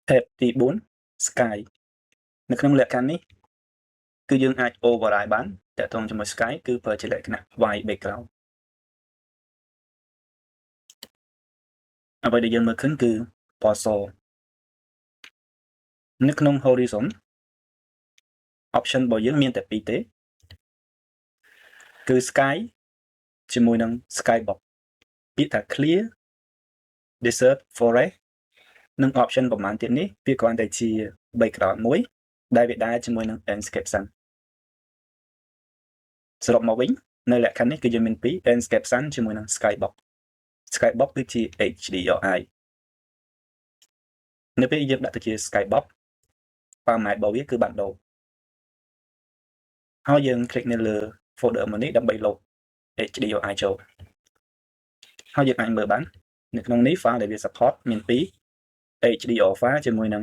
Tab ទី 4 Sky នៅក្នុងលក្ខខណ្ឌនេះគឺយើងអាច override បានតាក់ទងជាមួយ Sky គឺប្រើជាលក្ខណៈ white background អ្វីដែលយើងមើលឃើញគឺពណ៌សនៅក្នុង horizon option របស់យើងមានតែពីរទេគឺ Sky ជាមួយនឹង Skybox ពាក្យថា clear desert forest និង option ប្រមាណទៀតនេះវាគ្រាន់តែជា background មួយដែលវាដែរជាមួយនឹង landscape sun សរុបមកវិញនៅលក្ខខណ្ឌនេះគឺយើងមានពីរ landscape sun ជាមួយនឹង Skybox គឺជា HDRI នៅពេលយើងដាក់ទៅជា Skybox parameter របស់វាគឺបានដូរហើយយើង click នៅលើ folder មួយនេះដើម្បី load HDRI ចូលហើយយើងអាចមើលបាននៅក្នុងនេះ file ដែលវា support មានពីរ HDR file ជាមួយនឹង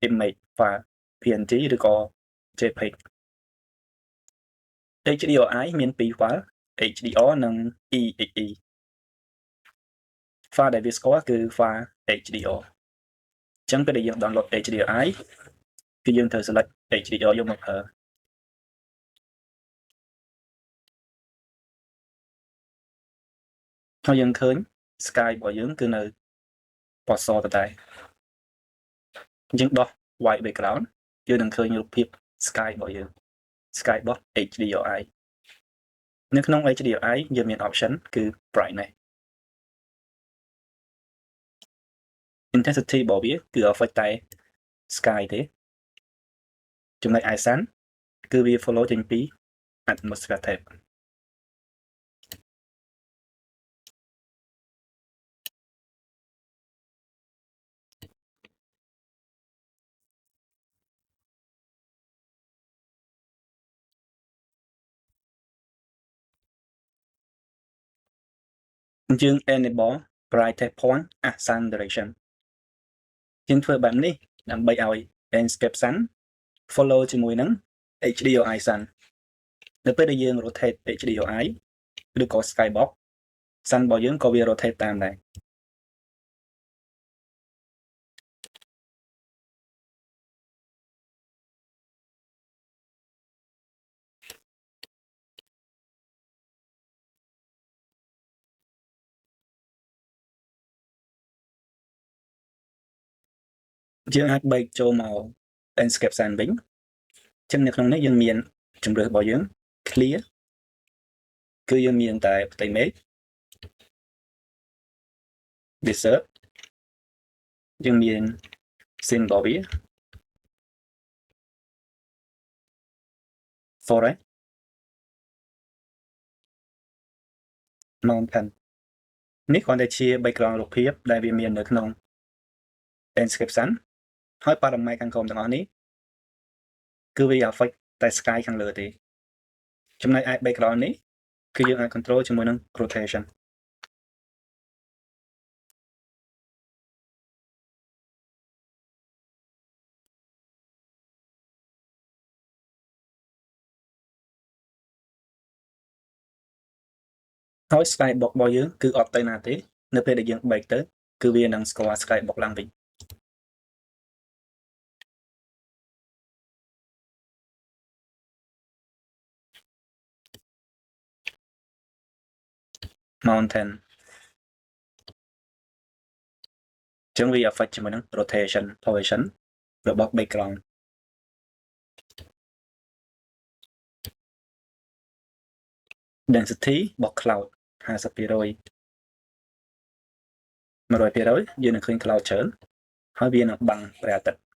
image file PNG ឬក៏ JPEG HDRI មានពីរ file HDR និង EXE file ដែលវាស្គាល់គឺ file HDR អញ្ចឹងពេលដែលយើង download HDRI គឺយើងត្រូវ select HDR យកមកប្រើហើយយើងឃើញ sky របស់យើងគឺនៅពណ៌សដដែលយើងដោះ white background យើងនឹងឃើញរូបភាព sky របស់យើង sky របស់ HDRI នៅក្នុង HDRI យើងមាន option គឺ brightness intensity របស់វាគឺ affect តែ sky ទេចំណុច ISAN គឺវា follow ចេញពី atmosphere tab យើង enable brightest point ASAN direction យើងធ្វើបែបនេះដើម្បីឲ្យ landscape sun follow ជាមួយនឹង HDRI sun នៅពេលដែលយើង rotate HDRI ឬក៏ skybox sun របស់យើងក៏វា rotate តាមដែរយើងអាចបែកចូលមក landscape sun វិញអញ្ចឹងនៅក្នុងនេះយើងមានជម្រើសរបស់យើង clear គឺយើងមានតែផ្ទៃមេឃ desert យើងមាន scene របស់វា forest mountain នេះគ្រាន់តែជា background រូបភាពដែលវាមាននៅក្នុង landscape sun ហើយ parameter ខាងក្រោមទាំងអស់នេះគឺវា affect តែ sky ខាងលើទេចំណែកឯ background នេះគឺយើងអាច control ជាមួយនឹង rotationហើយ skybox របស់យើងគឺអត់ទៅណាទេនៅពេលដែលយើងបែកទៅគឺវានឹងស្គាល់ skybox ឡើងវិញmountain ចឹងវា affect ជាមួយនឹង rotation position របស់ background density របស់ cloud 50% 100% យើងនឹងឃើញ cloud ច្រើនហើយវានឹងបាំងព្រះអាទិត្យ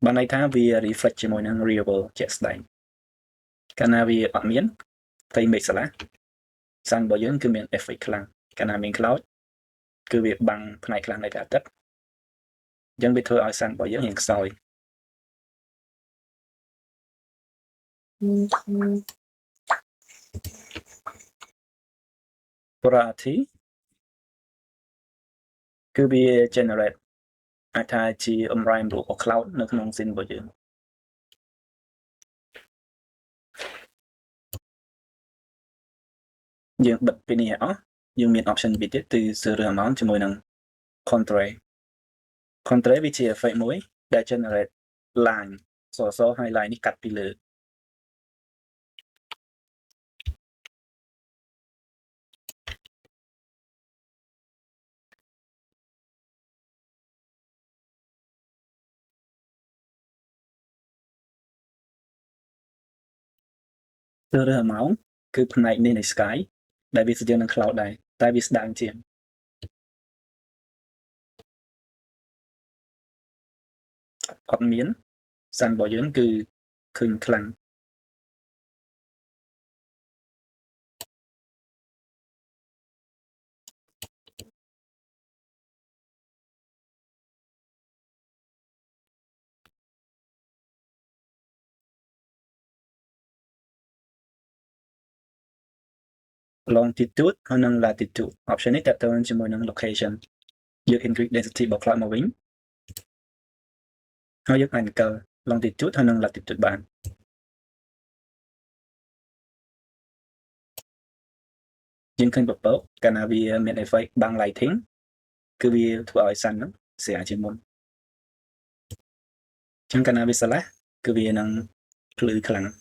បានន័យថាវា reflect ជាមួយនឹង real world ជាក់ស្ដែងកាលណាវាអត់មានផ្ទៃមេឃស្រឡះ sun របស់យើងគឺមាន effect ខ្លាំងកាលណាមាន cloud គឺវាបាំងផ្នែកខ្លះនៃព្រះអាទិត្យអញ្ចឹងវាធ្វើឲ្យ sun របស់យើងរៀងខ្សោយpolarity គឺវា generate អាចថាជាអមរាយរូបរបស់ cloud នៅក្នុង scene របស់យើងយើងបិទពីនេះឲ្យអស់ យើងមាន option ពីទៀតគឺសើរើស amount ជាមួយនឹង contrast contrast វាជា effect មួយដែល generate line សហើយ line នេះកាត់ពីលើសើរើស amount គឺផ្នែកនេះនៃ sky ដែលវាស្ទើរនឹង cloud ដែរតែវាស្ដាងជាងអត់មានសាន់របស់យើងគឺឃើញខ្លាំង longitude ហើយនិង latitude option នេះតើតើជាមួយនឹង location យើង increase density របស់ cloud មកវិញហើយយើងអាចកល longitude ហើយនិង latitude បានយើងឃើញពពកកាលណាវាមាន effect បាំង lighting គឺវាធ្វើឲ្យ sun ហ្នឹងស្រាលជាងមុនអញ្ចឹងកាលណាវាស្រឡះគឺវានឹងភ្លឺខ្លាំង